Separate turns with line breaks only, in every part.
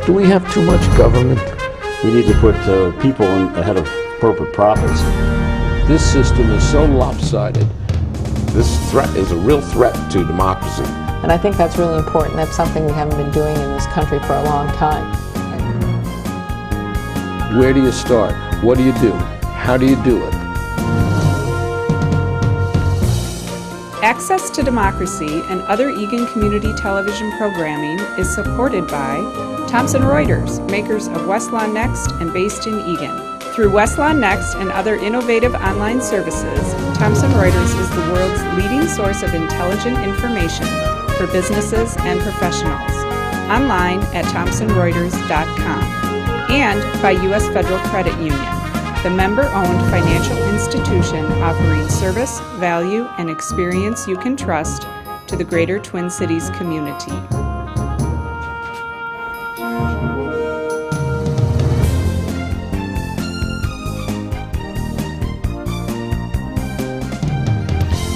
Do we have too much government?
We need to put people ahead of corporate profits.
This system is so lopsided.
This threat is a real threat to democracy.
And I think that's really important. That's something we haven't been doing in this country for a long time.
Where do you start? What do you do? How do you do it?
Access to Democracy and other Eagan community television programming is supported by Thomson Reuters, makers of Westlaw Next and based in Eagan. Through Westlaw Next and other innovative online services, Thomson Reuters is the world's leading source of intelligent information for businesses and professionals. Online at thomsonreuters.com. And by U.S. Federal Credit Union, the member-owned financial institution offering service, value, and experience you can trust to the greater Twin Cities community.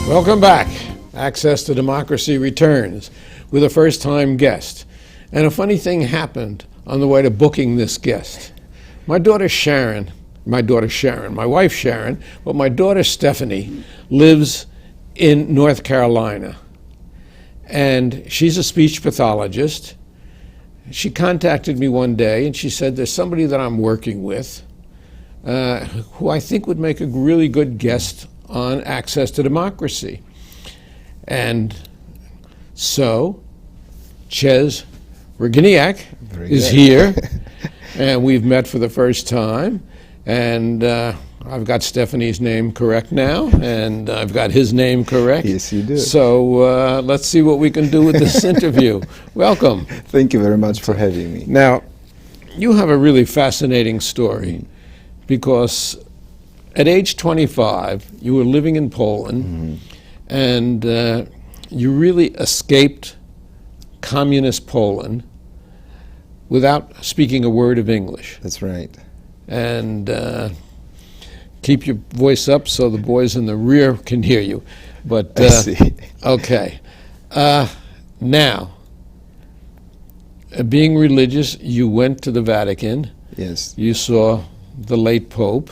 Welcome back. Access to Democracy returns with a first-time guest. And a funny thing happened on the way to booking this guest. My wife Sharon, but my daughter Stephanie lives in North Carolina. And she's a speech pathologist. She contacted me one day and she said, there's somebody that I'm working with who I think would make a really good guest on Access to Democracy. And so Chez Raginiak is here, and we've met for the first time. And I've got Stephanie's name correct now, and I've got his name correct.
Yes, you do.
So let's see what we can do with this interview. Welcome.
Thank you very much for having me.
Now, you have a really fascinating story, because at age 25, you were living in Poland, and you really escaped communist Poland without speaking a word of English.
That's right.
And keep your voice up so the boys in the rear can hear you. But
I see.
Okay. Now, being religious, you went to the Vatican.
Yes.
You saw the late Pope,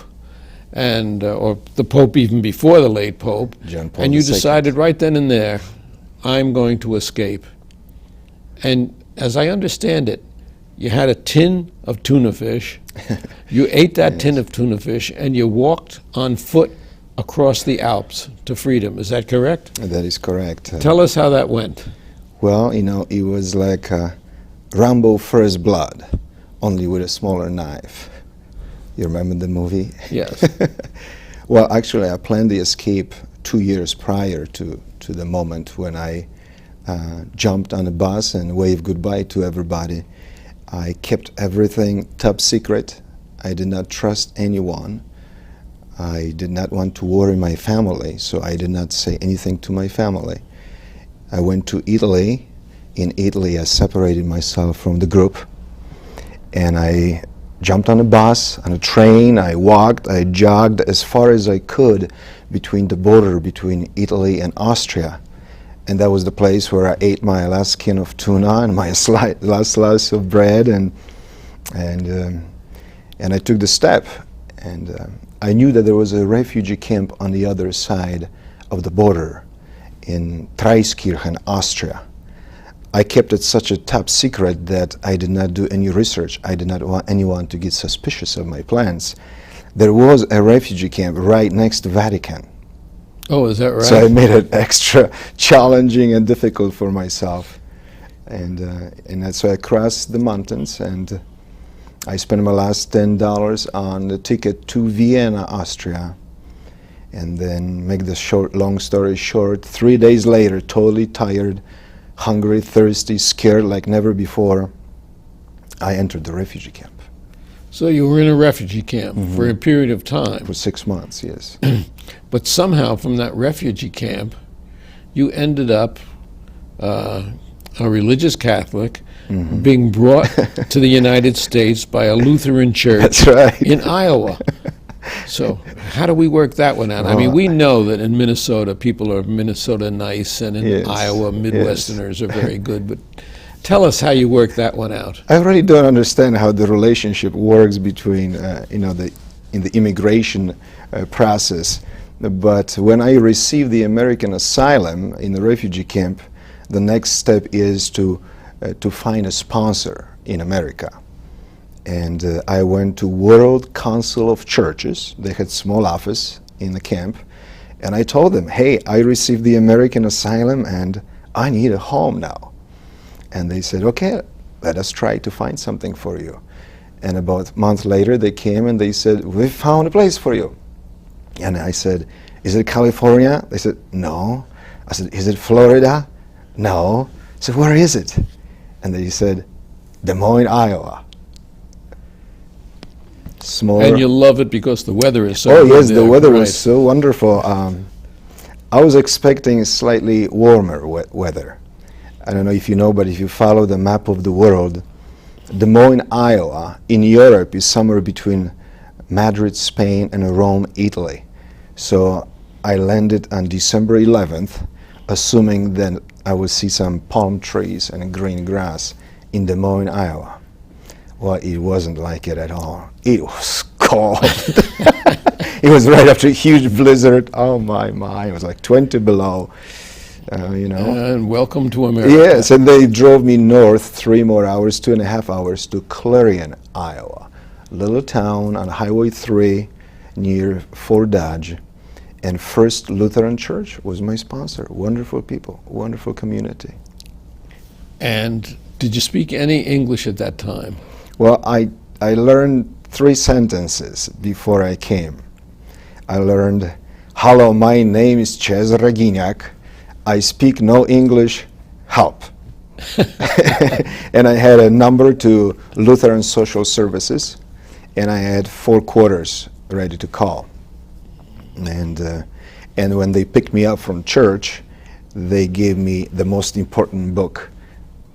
and or the Pope even before the late Pope,
John Paul
and you
II.
decided right then and there, I'm going to escape. And as I understand it, you had a tin of tuna fish. You ate that tin of tuna fish, and you walked on foot across the Alps to freedom. Is that correct?
That is correct.
Tell us how that went.
Well, you know, it was like Rambo First Blood, only with a smaller knife. You remember the movie?
Yes.
Well, actually, I planned the escape 2 years prior to the moment when I jumped on a bus and waved goodbye to everybody. I kept everything top secret. I did not trust anyone. I did not want to worry my family, so I did not say anything to my family. I went to Italy. In Italy, I separated myself from the group, and I jumped on a bus, on a train. I walked, I jogged as far as I could between the border between Italy and Austria. And that was the place where I ate my last skin of tuna and my last slice of bread, and I took the step. And I knew that there was a refugee camp on the other side of the border in Traiskirchen, Austria. I kept it such a top secret that I did not do any research. I did not want anyone to get suspicious of my plans. There was a refugee camp right next to Vatican.
Oh, is that right?
So I made it extra challenging and difficult for myself. And so I crossed the mountains, and I spent my last $10 on the ticket to Vienna, Austria. And then, make the long story short, 3 days later, totally tired, hungry, thirsty, scared like never before, I entered the refugee camp.
So you were in a refugee camp for a period of time.
For 6 months, yes.
But somehow from that refugee camp, you ended up a religious Catholic being brought to the United States by a Lutheran church
That's right.
in Iowa. So how do we work that one out? I mean, we know that in Minnesota, people are Minnesota nice, and in
Yes,
Iowa, Midwesterners are very good. But Tell us how you worked that one out.
I really don't understand how the relationship works between, in the immigration process. But when I received the American asylum in the refugee camp, the next step is to find a sponsor in America. And I went to World Council of Churches. They had small office in the camp. And I told them, hey, I received the American asylum and I need a home now. And they said, okay, let us try to find something for you. And about a month later, they came and they said, we found a place for you. And I said, is it California? They said, no. I said, is it Florida? No. I said, where is it? And they said, Des Moines, Iowa. Small.
And you love it because the weather is so
Oh
good
yes,
there,
the weather
right.
was so wonderful. I was expecting slightly warmer weather. I don't know if you know, but if you follow the map of the world, Des Moines, Iowa, in Europe is somewhere between Madrid, Spain, and Rome, Italy. So I landed on December 11th, assuming that I would see some palm trees and green grass in Des Moines, Iowa. Well, it wasn't like it at all. It was cold. It was right after a huge blizzard. Oh my, it was like 20 below, you know.
And welcome to America.
Yes, and they drove me north 3 more hours, 2.5 hours to Clarion, Iowa. Little town on Highway 3 near Fort Dodge. And First Lutheran Church was my sponsor. Wonderful people, wonderful community.
And did you speak any English at that time?
Well, I learned 3 sentences before I came. I learned, hello, my name is Chez Raginiak. I speak no English, help. And I had a number to Lutheran Social Services, and I had 4 quarters ready to call. And when they picked me up from church, they gave me the most important book,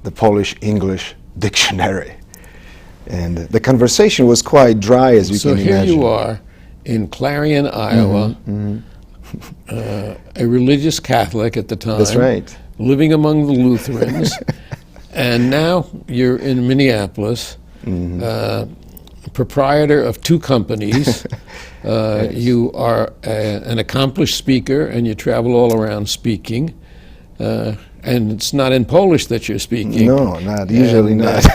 the Polish-English Dictionary. And the conversation was quite dry, as you
So
can
here
imagine.
you are in Clarion, Iowa, a religious Catholic at the time.
That's right.
Living among the Lutherans. And now you're in Minneapolis, proprietor of 2 companies.
Yes.
You are an accomplished speaker, and you travel all around speaking. And it's not in Polish that you're speaking.
No, not usually
And,
not.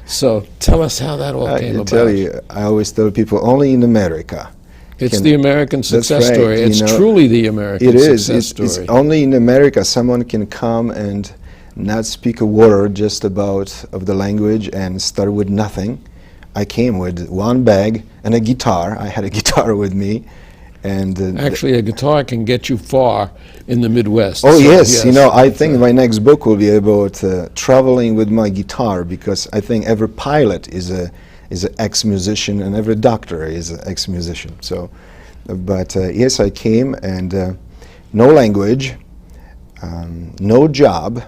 So tell us how that all came
I
about.
tell you, I always tell people, only in America.
It's the American success
right,
story.
you
It's
know,
truly the American
It is.
success
It's
story.
only in America someone can come and not speak a word just about of the language and start with nothing. I came with 1 bag and a guitar. I had a guitar with me. And
Actually, a guitar can get you far in the Midwest.
oh
So,
yes, you know, I think my next book will be about traveling with my guitar, because I think every pilot is an ex-musician and every doctor is an ex-musician. So, but yes, I came, and no language, no job.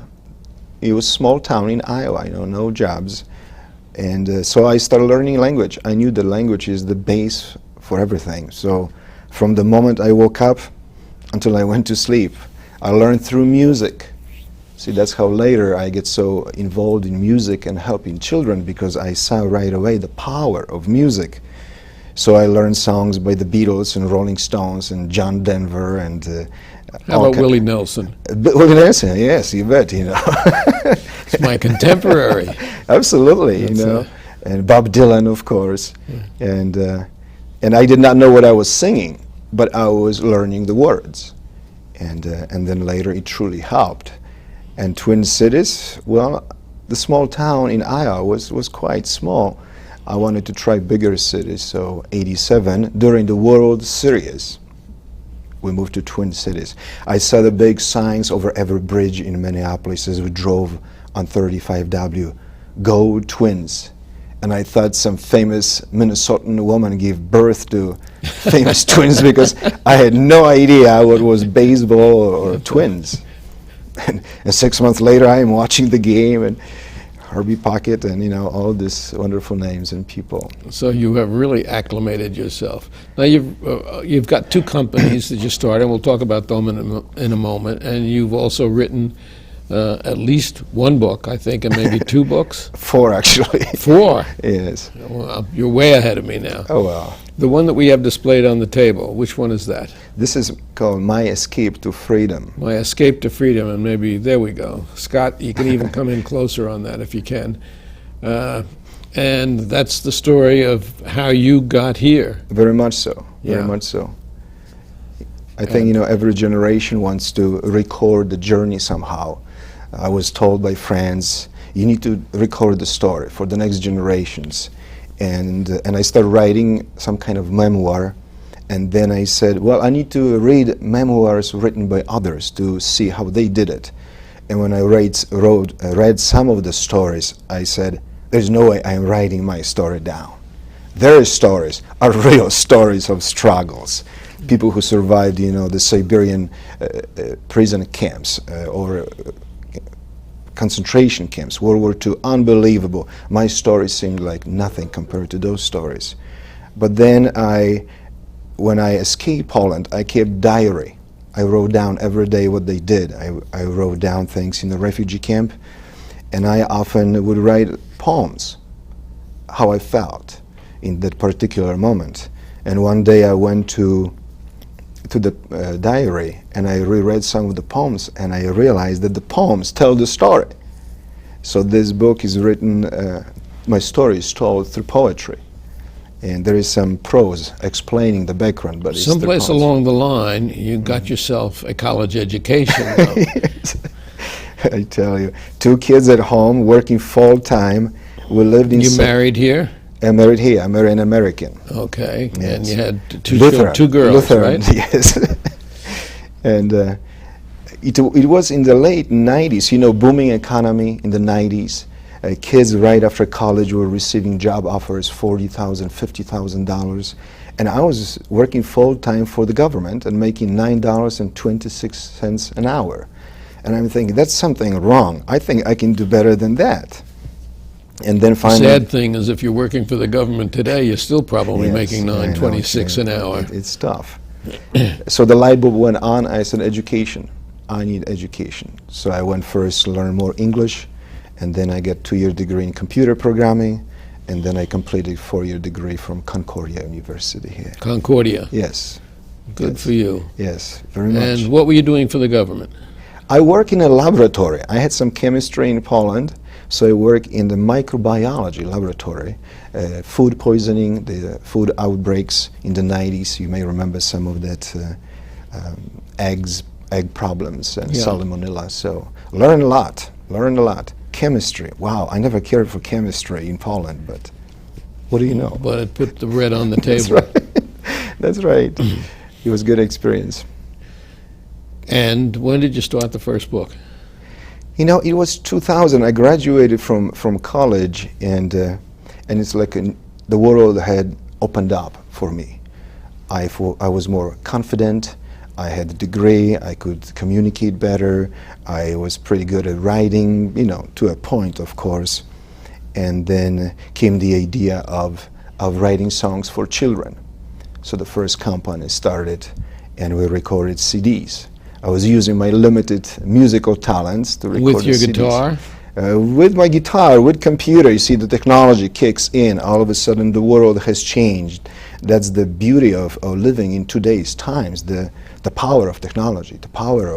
It was a small town in Iowa, you know, no jobs, and so I started learning language. I knew the language is the base for everything. So from the moment I woke up until I went to sleep, I learned through music. See, that's how later I get so involved in music and helping children, because I saw right away the power of music. So I learned songs by the Beatles and Rolling Stones and John Denver and
How about Willie Nelson?
Willie Nelson, yes, you bet, you know.
It's my contemporary.
Absolutely,
That's
you know. And Bob Dylan, of course. And I did not know what I was singing, but I was learning the words. And then later it truly helped. And Twin Cities, well, the small town in Iowa was quite small. I wanted to try bigger cities, so 87, during the World Series, we moved to Twin Cities. I saw the big signs over every bridge in Minneapolis as we drove on 35W, Go Twins. And I thought some famous Minnesotan woman gave birth to famous twins, because I had no idea what was baseball or twins. And 6 months later, I am watching the game, and Herbie Pocket, and you know, all these wonderful names and people.
So you have really acclimated yourself. Now you've got 2 companies that you started, and we'll talk about them in a moment. And you've also written at least one book, I think, and maybe two books.
4 actually.
4.
Yes.
Well, you're way ahead of me now.
Oh well.
The one that we have displayed on the table, which one is that?
This is called My Escape to Freedom.
My Escape to Freedom, and maybe, there we go. Scott, you can even come in closer on that if you can. And that's the story of how you got here.
Very much so.
Yeah.
Very much so. I think, you know, every generation wants to record the journey somehow. I was told by friends, you need to record the story for the next generations. And I started writing some kind of memoir. And then I said, well, I need to read memoirs written by others to see how they did it. And when I read some of the stories, I said, there's no way I'm writing my story down. Their stories are real stories of struggles. People who survived, you know, the Siberian prison camps or concentration camps, World War II, unbelievable. My story seemed like nothing compared to those stories. But then when I escaped Poland, I kept diary. I wrote down every day what they did. I wrote down things in the refugee camp, and I often would write poems, how I felt in that particular moment. And one day I went to the diary and I reread some of the poems, and I realized that the poems tell the story. So this book is written, my story is told through poetry. And there is some prose explaining the background, but it's
Someplace along the line, you got yourself a college education.
Yes. I tell you, 2 kids at home, working full time. We lived in.
You married here?
I married here. I married an American.
Okay,
Yes.
and you had two
Lutheran,
girls,
Lutheran,
right?
Yes. And it was in the late 90s, you know, booming economy in the 90s. Kids right after college were receiving job offers, $40,000, $50,000. And I was working full time for the government and making $9.26 an hour. And I'm thinking, that's something wrong. I think I can do better than that. And then
The
finally,
sad thing is, if you're working for the government today, you're still probably
yes,
making
I know,
$9.26 an hour.
It's tough. So the light bulb went on. I said, education. I need education. So I went first to learn more English, and then I got a 2-year degree in computer programming, and then I completed a 4-year degree from Concordia University here.
Concordia.
Yes.
Good
Yes.
for you.
Yes, very much.
And what were you doing for the government?
I work in a laboratory. I had some chemistry in Poland, so I work in the microbiology laboratory. Food poisoning, the food outbreaks in the 90s, you may remember some of that, egg problems and
Yeah.
salmonella. So learn a lot. Chemistry, wow, I never cared for chemistry in Poland, but what do you know?
But it put the bread on the
That's
table.
right. That's right. It was a good experience.
And when did you start the first book?
You know, it was 2000. I graduated from college, and it's like the world had opened up for me. I was more confident. I had a degree. I could communicate better. I was pretty good at writing, you know, to a point, of course. And then came the idea of writing songs for children. So the first company started, and we recorded CDs. I was using my limited musical talents to record
With your
the CDs.
guitar?
With my guitar, with computer, you see the technology kicks in. All of a sudden the world has changed. That's the beauty of living in today's times, the power of technology, the power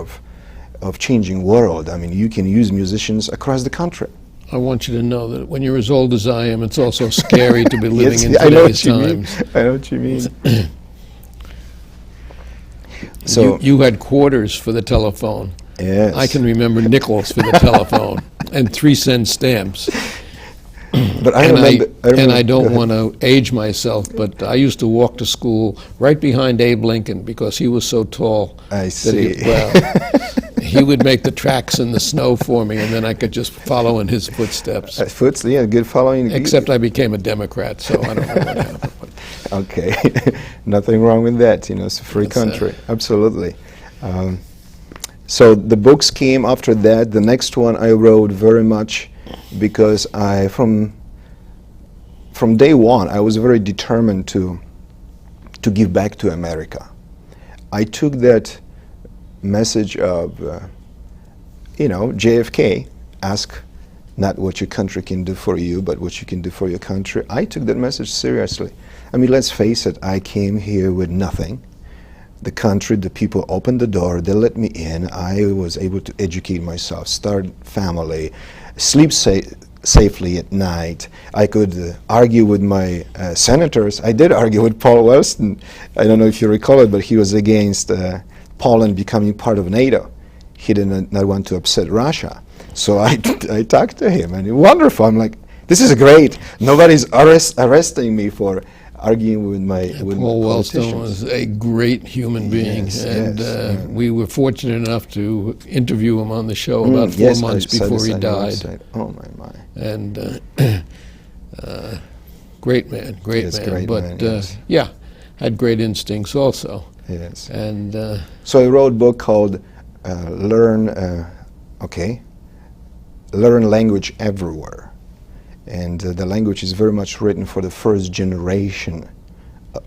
of changing world. I mean, you can use musicians across the country.
I want you to know that when you're as old as I am, it's also scary to be living in
I know what
today's
you mean.
times.
I know what you mean. So
You had quarters for the telephone.
yes.
I can remember nickels for the telephone and 3-cent stamps.
But I
And
remember.
and I don't
go ahead.
want to age myself, but I used to walk to school right behind Abe Lincoln because he was so tall.
I
that
see.
He would make the tracks in the snow for me, and then I could just follow in his footsteps.
Yeah, good following.
Except I became a Democrat, so I don't know what happened.
Okay, nothing wrong with that. You know, it's a free
That's
country. Absolutely. So the books came after that. The next one I wrote very much because from day one, I was very determined to give back to America. I took that message of JFK asked not what your country can do for you, but what you can do for your country. I took that message seriously. I mean, let's face it, I came here with nothing. The country, the people opened the door, they let me in. I was able to educate myself, start family, sleep safely at night. I could argue with my senators. I did argue with Paul Wellstone. I don't know if you recall it, but he was against Poland becoming part of NATO. He did not want to upset Russia. So I talked to him, and wonderful. I'm like, this is great. Nobody's arresting me for arguing with my
Paul
politicians.
Wellstone was a great human being,
Yes,
and
yes,
we were fortunate enough to interview him on the show about 4
yes,
months
I saw
before
this
he
on your
died.
website. Oh my.
And great man,
Yes, great
but
man, yes.
yeah, had great instincts also.
Yes.
And
So I wrote a book called Learn Language Everywhere. And the language is very much written for the first generation,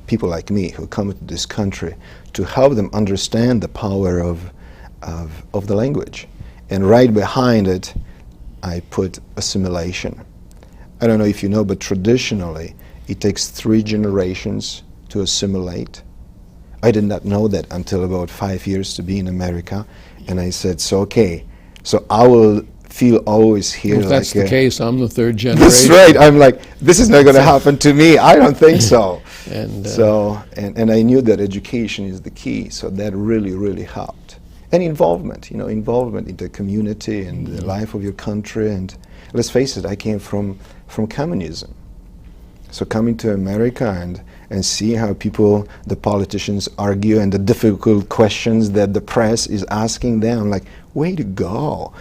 people like me who come to this country, to help them understand the power of the language. And right behind it, I put assimilation. I don't know if you know, but traditionally, it takes 3 generations to assimilate. I did not know that until about 5 years to be in America. And I said, so I will feel always here.
if that's
like
the case, I'm the 3rd generation.
That's right. I'm like, this is not going to happen to me. I don't think so.
And
And I knew that education is the key. So that really, really helped. And involvement, involvement in the community and the life of your country. And let's face it, I came from communism. So coming to America and see how the politicians argue and the difficult questions that the press is asking them, I'm like, way to go.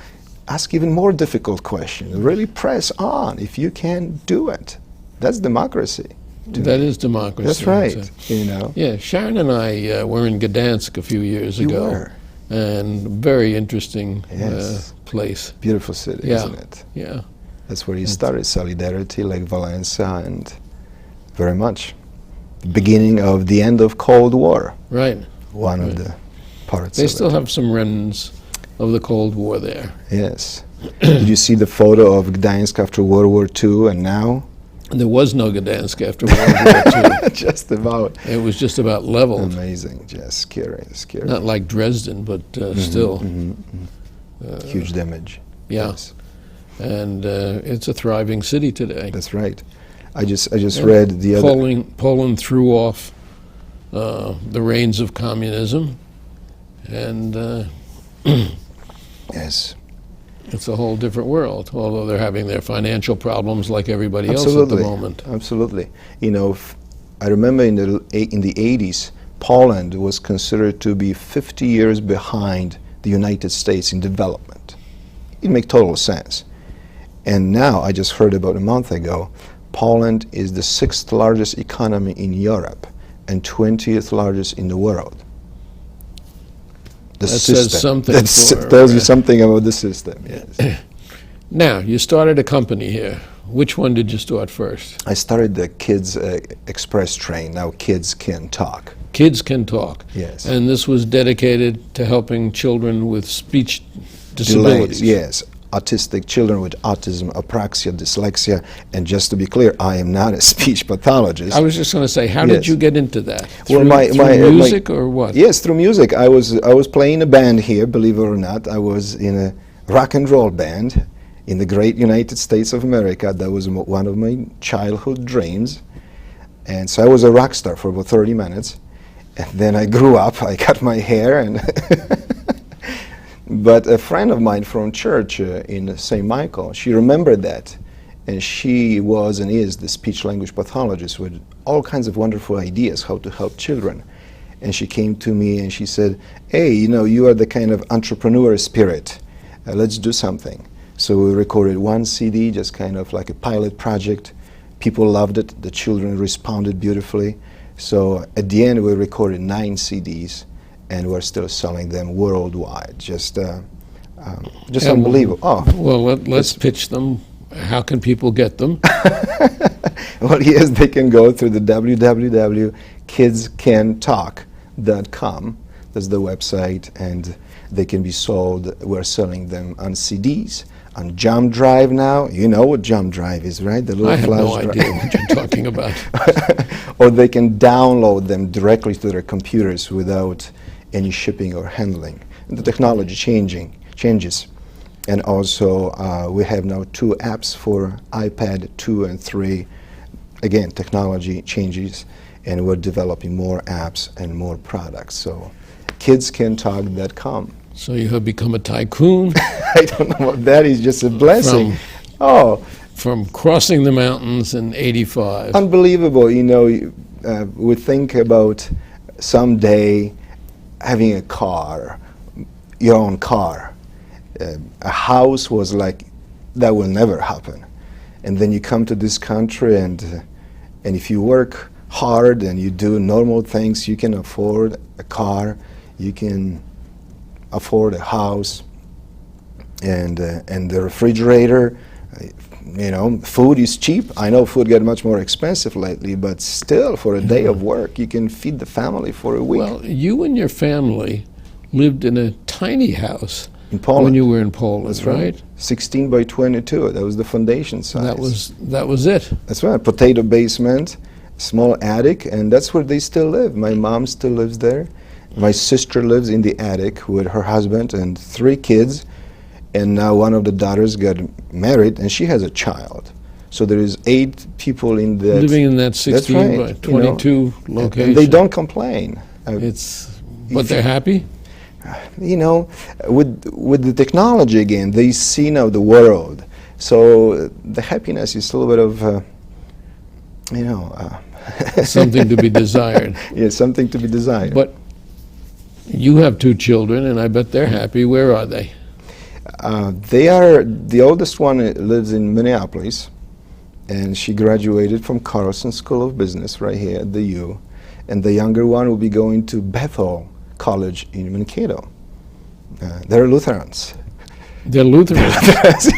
Ask even more difficult questions. Really press on if you can do it. That's democracy.
that is democracy.
That's right.
So, yeah, Sharon and I were in Gdansk a few years
You
ago.
were.
And very interesting
Yes.
place.
Beautiful city,
Yeah.
isn't it?
Yeah.
That's where you started, Solidarity, like Valencia, and very much. The beginning of the end of Cold War,
Right.
one of the parts
They
of
still
it.
have some remnants of the Cold War there.
Yes. Did you see the photo of Gdańsk after World War II and now?
And there was no Gdansk after World War II.
Just about.
It was just about leveled.
Amazing, just scary.
Not like Dresden, but still.
Huge damage.
Yeah.
Yes,
And it's a thriving city today.
that's right. I just read the other.
Poland threw off the reins of communism, and
Yes.
it's a whole different world, although they're having their financial problems like everybody else at the moment.
Absolutely. I remember in the 80s, Poland was considered to be 50 years behind the United States in development. It makes total sense. And now, I just heard about a month ago, Poland is the 6th largest economy in Europe and 20th largest in the world.
That says something for,
tells you something about the system, yes.
Now, you started a company here. Which one did you start first?
I started the Kids Express train. Now Kids Can Talk.
Kids Can Talk.
Yes.
And this was dedicated to helping children with speech disabilities.
Delays, yes. Autistic children with autism, apraxia, dyslexia, and just to be clear, I am not a speech pathologist.
I was just going to say, how did
Yes.
you get into that?
Well,
Through music or what?
Yes, through music. I was playing a band here, believe it or not. I was in a rock and roll band in the great United States of America. That was one of my childhood dreams. And so I was a rock star for about 30 minutes. And then I grew up, I cut my hair, and but a friend of mine from church in St. Michael, she remembered that. And she was and is the speech language pathologist with all kinds of wonderful ideas how to help children. And she came to me and she said, hey, you are the kind of entrepreneur spirit. Let's do something. So we recorded one CD, just kind of like a pilot project. People loved it. The children responded beautifully. So at the end, we recorded 9 CDs, and we're still selling them worldwide. Just unbelievable.
Well, let's pitch them. How can people get them?
Well, yes, they can go through the www.kidscantalk.com. That's the website, and They can be sold, we're selling them on CDs, on Jump Drive now. You know what Jump Drive is, right? The little
I have no
flash drive.
idea what you're talking about.
Or they can download them directly to their computers without any shipping or handling. The technology changes. And also we have now 2 apps for iPad 2 and 3. Again, technology changes, and we're developing more apps and more products. So kidscantalk.com.
So you have become a tycoon
I don't know what that is, just a blessing.
from crossing the mountains in '85.
Unbelievable. You know, we think about someday having a car, your own car. A house was like, that will never happen. And then you come to this country, and if you work hard and you do normal things, you can afford a car, you can afford a house, and the refrigerator. You know, food is cheap. I know food got much more expensive lately, but still, for a day of work, you can feed the family for a week.
Well, you and your family lived in a tiny house
In Poland.
when you were in Poland,
That's
right?
16 by 22. That was the foundation size.
That was it.
That's right. Potato basement, small attic, and that's where they still live. My mom still lives there. My sister lives in the attic with her husband and 3 kids. And now one of the daughters got married, and she has a child. So there is 8 people in that.
Living in that 16
right,
by 22 location.
And they don't complain.
But they're happy?
You know, with the technology again, they see now the world. So the happiness is a little bit of,
Something to be desired.
Yeah, something to be desired.
But you have 2 children, and I bet they're happy. Where are they?
The oldest one lives in Minneapolis, and she graduated from Carlson School of Business right here at the U. And the younger one will be going to Bethel College in Mankato. They're Lutherans.
They're Lutherans.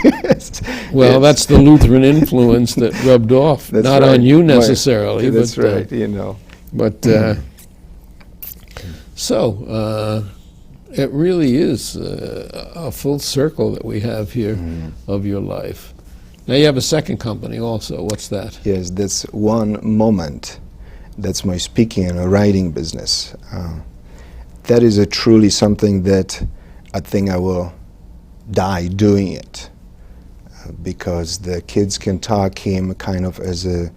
Yes.
Well,
Yes.
that's the Lutheran influence that rubbed off.
That's
Not
right.
on you necessarily,
That's
but
right. You know.
But it really is a full circle that we have here of your life. Now you have a second company also. What's that?
Yes, that's One Moment. That's my speaking and writing business. That is truly something that I think I will die doing it, because the Kids Can Talk came kind of as a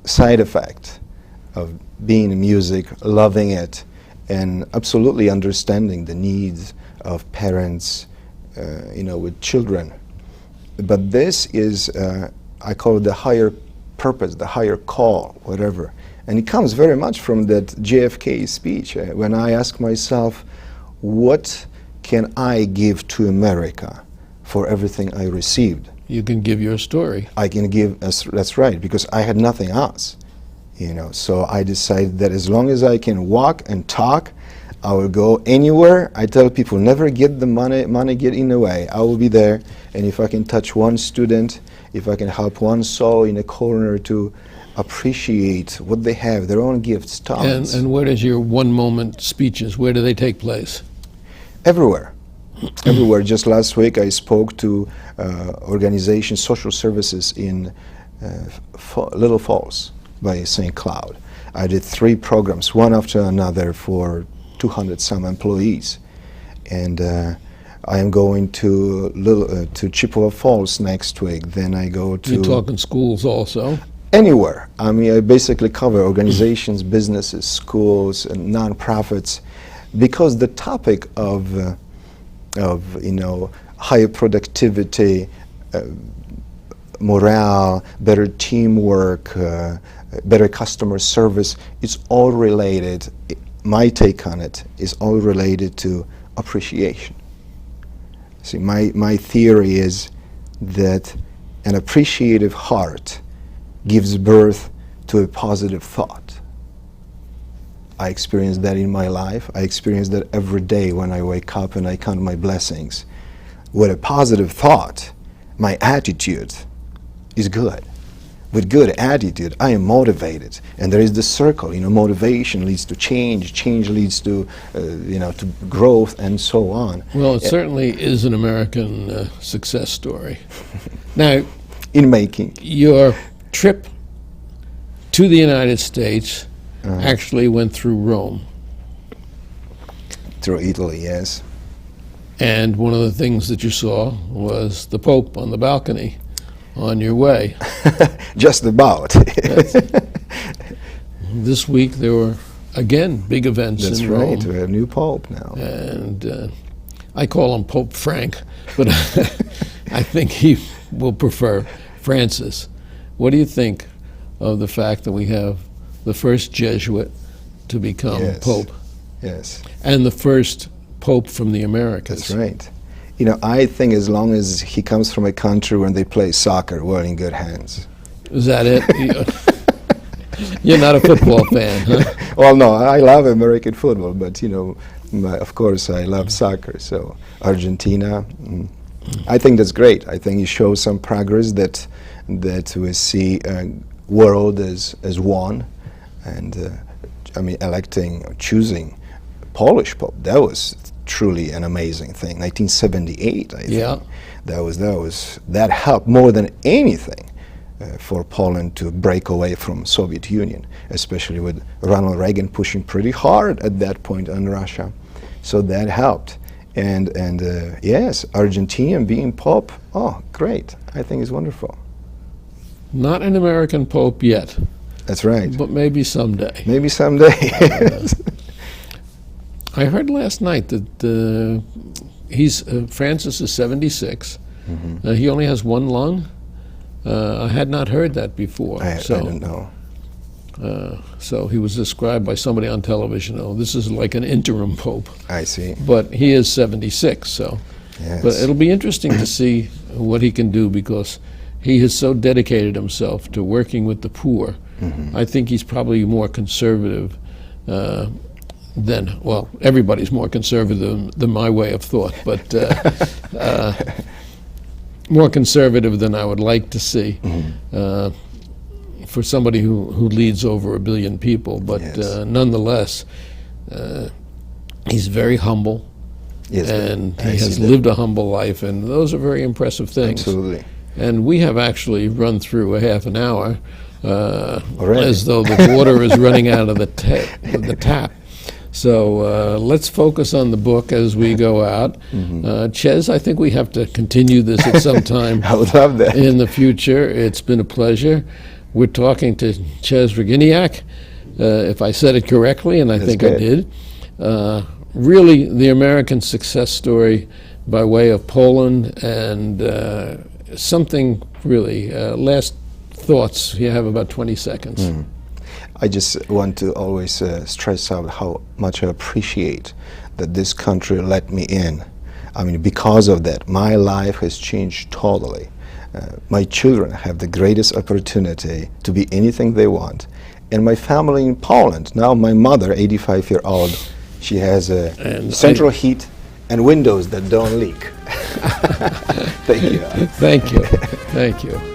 side effect of being in music, loving it, and absolutely understanding the needs of parents, with children. But this is, I call it the higher purpose, the higher call, whatever. And it comes very much from that JFK speech. When I ask myself, what can I give to America for everything I received?
You can give your story.
I can give, that's right, because I had nothing else. So I decided that as long as I can walk and talk, I will go anywhere. I tell people, never get the money get in the way. I will be there, and if I can touch one student, if I can help one soul in a corner to appreciate what they have, their own gifts, talents.
And where does your one-moment speeches, where do they take place?
Everywhere. Everywhere. Just last week I spoke to organization, social services in Little Falls by St. Cloud. I did 3 programs, one after another, for 200 some employees. And I am going to Chippewa Falls next week. Then I go to...
You're talking schools also?
Anywhere. I mean, I basically cover organizations, businesses, schools, and nonprofits, because the topic of higher productivity, morale, better teamwork, better customer service, it's all related. My take on it is all related to appreciation. See, my theory is that an appreciative heart gives birth to a positive thought. I experience that in my life. I experience that every day when I wake up and I count my blessings. With a positive thought, my attitude is good. with good attitude, I am motivated. And there is the circle, motivation leads to change, change leads to, to growth and so on.
Well, it certainly is an American success story. Now,
In making.
your trip to the United States actually went through Rome.
Through Italy, yes.
And one of the things that you saw was the Pope on the balcony on your way.
Just about.
This week there were, again, big events
That's
in
right.
Rome.
We have a new Pope now.
And I call him Pope Frank, but I think he will prefer Francis. What do you think of the fact that we have the first Jesuit to become
Yes.
Pope
Yes.
and the first Pope from the Americas?
That's right. I think as long as he comes from a country where they play soccer, we're in good hands.
Is that it? You're not a football fan, huh?
Well, no, I love American football, but of course, I love soccer. So Argentina, I think that's great. I think it shows some progress that we see world as one, and choosing Polish Pope, that was truly an amazing thing. 1978, I think.
Yeah.
That helped more than anything for Poland to break away from Soviet Union, especially with Ronald Reagan pushing pretty hard at that point on Russia. So that helped. And yes, Argentina being Pope, oh, great. I think it's wonderful.
Not an American Pope yet,
That's right.
but maybe someday.
Maybe someday.
I heard last night that Francis is 76. He only has one lung. I had not heard that before.
I don't know.
So he was described by somebody on television. Oh, this is like an interim pope.
I see.
But he is 76. So,
Yes.
but it'll be interesting to see what he can do, because he has so dedicated himself to working with the poor. I think he's probably more conservative than, well, everybody's more conservative than my way of thought, but more conservative than I would like to see for somebody who leads over 1 billion people. But
Yes.
nonetheless, he's very humble,
Yes,
and
I
he
see
has
that.
lived a humble life, and those are very impressive things.
Absolutely.
And we have actually run through a half an hour
Already.
as though the water is running out of the tap. So let's focus on the book as we go out. Chez, I think we have to continue this at some time
I would love that.
in the future. It's been a pleasure. We're talking to Chez Raginiak, if I said it correctly, and I
That's
think I
good.
did. Really the American success story by way of Poland, and something really, last thoughts. You have about 20 seconds.
I just want to always stress out how much I appreciate that this country let me in. I mean, because of that, my life has changed totally. My children have the greatest opportunity to be anything they want. And my family in Poland, now my mother, 85-year-old, she has central heat and windows that don't leak. Thank you.
Thank you. Thank you.